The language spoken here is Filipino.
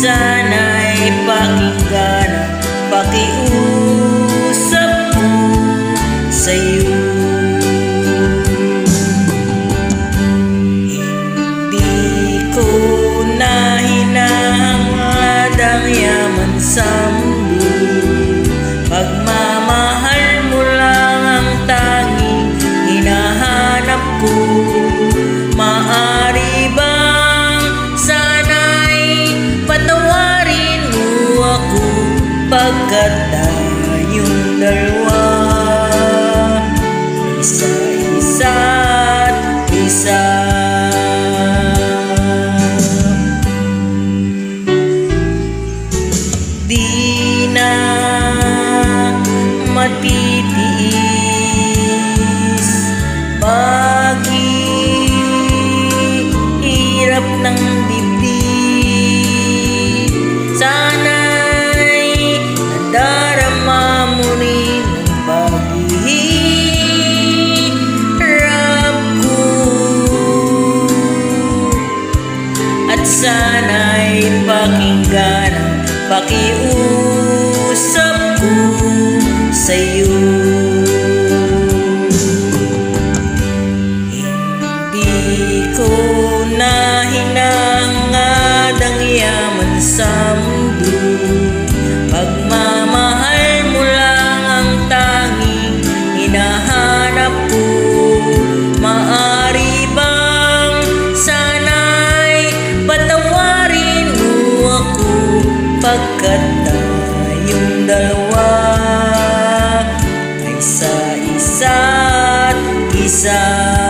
sana'y pakinggan ang pakiusap ko sa'yo. Hindi ko na hinahangad ang yaman sa mundo, pagmamahal mo lang ang tanging hinahanap ko. Maaari bang sana'y patawarin mo ako, pagkat tayong dalawa isa-isa't isa. Di na matitiis paghihirap ng dibdib, sana'y nadarama mo rin ang paghihirap ko, at sana'y pakinggan ang pakiusap ko sa'yo. Hindi ko na hinangad ang yaman sa mundo, pagmamahal mo lang ang tanging hinahanap ko. Maaari bang sana'y patawarin mo ako, pagkat tayong dalawa ay isa-isa't isa.